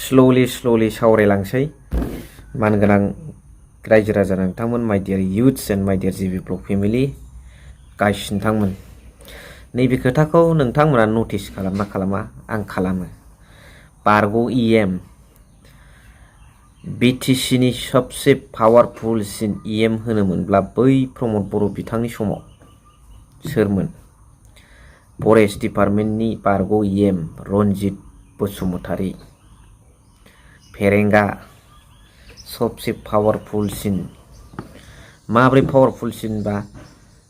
स्ल'लि सावरायलांसै मानगोनां रायजो राजा नोंथांमोन, माय डियार युथ्स एन्ड माय dear Jibi blog family guys नोंथांमोन। नैबे खोथाखौ नोंथांमोना नटिस खालामना खालामा? आं खालामो। बारग' EM BTCनि सबसे पावारफुलसिन EM होनोमोनब्ला बै प्रमद बर' बिथांनि समाव सोरमोन? फरेस्ट डिपार्टमेन्टनि बारग' EM रनजित बसुमतारी। फेरेंगा सबसे पावारफुलसिन। माब्रै पावारफुलसिन बा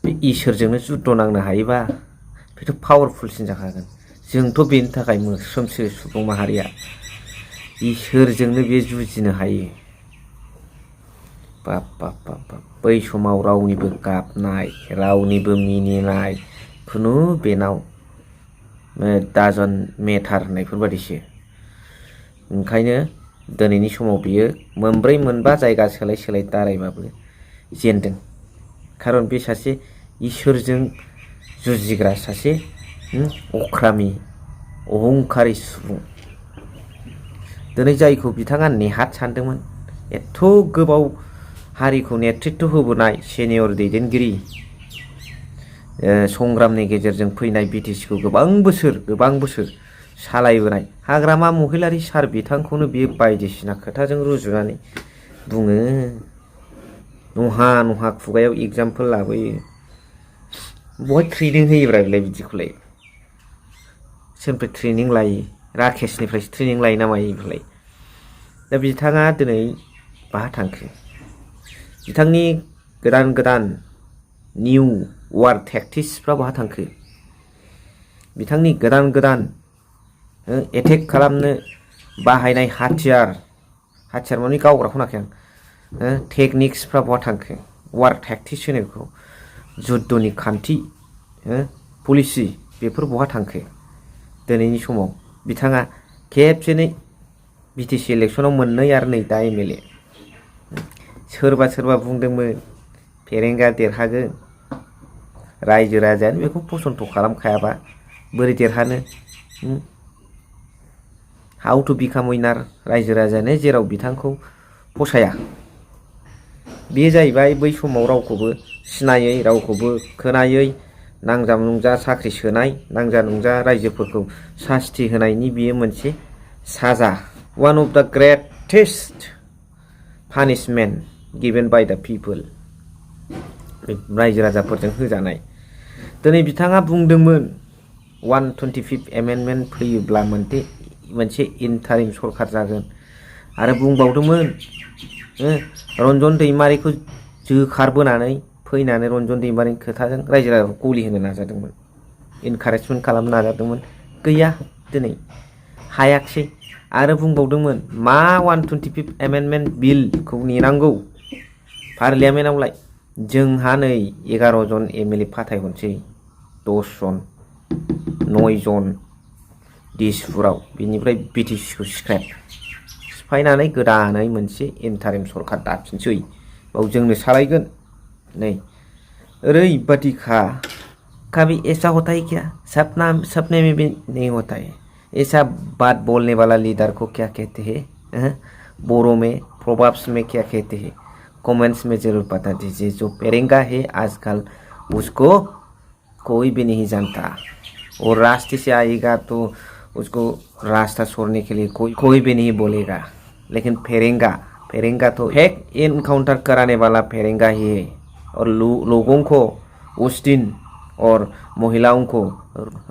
बे इसोरजोंनो जुद्ध नांनो हायोबा बेथ' पावारफुलसिन जाखागोन। जोंथ' बेनि थाखाय मोस्रोमसो सुबुं माहारिया इसोरजोंनो बे जुजिनो हायो। बाब बै समाव रावनिबो गाबनाय, रावनिबो मिनिनाय खुनु बेनाव डाजन्ट मेटार होननायफोर बादिसो। ओंखायनो दिनैनि समाव बियो मोनब्रै मोनबा जायगा सोलाय दारायबाबो जेनदों। खारन बे सासे इसोरजों जुजिग्रा सासे अख्रामी अहंखारि सुबुं। दिनै जायखौ बिथाङा नेहाथ सानदोंमोन, एथ' गोबाव हारिखौ नेतृत्व होबोनाय सेनियर दैदेनगिरि, संग्रामनि गेजेरजों फैनाय BTCखौ गोबां बोसोर सालायबोनाय हाग्रामा महिलारी सार बिथांखौनो बियो बायदिसिना खोथाजों रुजुनानै बुङो। नहा खुगायाव एग्जामपोल लाबोयो। बहाय ट्रेनिं होयोब्रा बेलाय बिदिखौलाय? सोरनिफ्राय ट्रेनिं लायो? राकेशनिफ्रायसो ट्रेनिं लायो ना मायो बेखौलाय? दा बिथाङा दिनै बहा थांखो? बिथांनि गोदान निउ वार टेक्टिक्सफ्रा बहा थांखो? बिथांनि गोदान एटेक खालामनो बाहायनाय हाथियार माने गावग्राखौ होनाखै आं, टेकनिक्सफ्रा बहा थांखो? वार टेक्टिक्स होनो बेखौ। जुद्धनि खान्थि, पलिसि बेफोर बहा थांखो? दिनैनि समाव बिथाङा खेबसेनो BTC इलेक्सनाव 2 आरो 2 दा MLA। सोरबा बुंदोंमोन फेरेंगा देरहागोन। रायजो राजायानो बेखौ फसन्थ' खालामखायाबा बोरै देरहानो? हाउ टु बिकाम उइनार? रायजो राजायानो जेराव बिथांखौ फसाया। बे जाहैबाय बै समाव रावखौबो सिनायै, रावखौबो खोनायै, नांजा नुंजा साख्रि सोनाय, नांजा नुंजा रायजोफोरखौ सास्ति होनायनि बियो मोनसे साजा। One of the greatest punishment given by the people. रायजो राजाफोरजों होजानाय। दिनै बिथाङा बुंदोंमोन 125 एमेन्डमेन्ट फैयोब्ला मोनसे इन्टारिम सरखार जागोन। आरो बुंबावदोंमोन रन्जन दैमारिखौ जोखारबोनानै फैनानै रन्जन दैमारिनि खोथाजों रायजो राजाखौ गलि होनो नाजादोंमोन, इनकारेजमेन्ट खालामनो नाजादोंमोन। गैया, दिनै हायाखिसै। आरो बुंबावदोंमोन मा 125 एमेन्डमेन्ट बिलखौ नेनांगौ पार्लियामेन्टआवलाय? जोंहा नै 11 जन MLA फाथायहरसै, 10 जन 9 जन दिसपुराव, बिनिफ्राय BTCखौ सिफायनानै गोदानै मोनसे इन्टारिम सरखार दाफिनसै। बाव जोंनो सालायगोन। नै ओरैबादिखा। कभी ऐसा होता है क्या? सपने में भी नहीं होता है। ऐसा बात बोलने वाला लीडर को क्या कहते हैं? बोरो में प्रोवर्ब्स में क्या कहते हैं? कमेंट्स में जरूर बता दीजिए। जो फेरेंगा है आजकल उसको कोई भी नहीं जानता। और रास्ते से आएगा तो उसको रास्ता छोड़ने के लिए कोई भी नहीं बोलेगा। लेकिन फेरेंगा तो फेक इनकाउंटर कराने वाला फेरेंगा ही है। और लोगों को उस दिन और महिलाओं को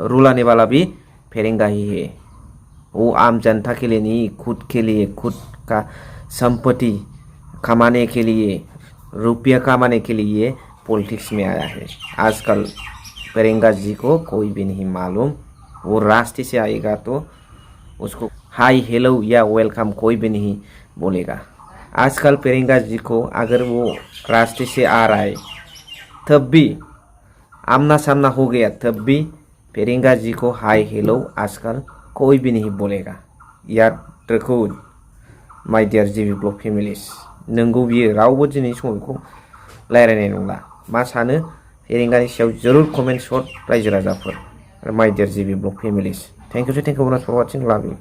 रुलाने वाला भी फेरेंगा ही है। वो आम जनता के लिए नहीं, खुद के लिए, खुद का संपत्ति कमाने के लिए, रुपया कमाने के लिए पॉलिटिक्स में आया है। आजकल फेरेंगा जी को कोई भी नहीं मालूम। वो रास्ते से आएगा तो उसको हाई हेलो या वेलकम कोई भी नहीं बोलेगा। आजकल फेरेंगा जी को अगर वो रास्ते से आ रहा है तब भी आमना सामना हो गया, तब भी फेरेंगा जी को हाई हेलो आजकल कोई भी नहीं बोलेगा। याद रखो माय डियार जिबि ब्लग फेमिलिस। नंगौ बियो रावबो दिनैनि समाव बेखौ रायलायनाय नंला। मा सानो फेरेंगानि सायाव जरुर कमेन्ट्स हर रायजो राजाफोर। My dear Jibi blog families. Thank you for watching, love U.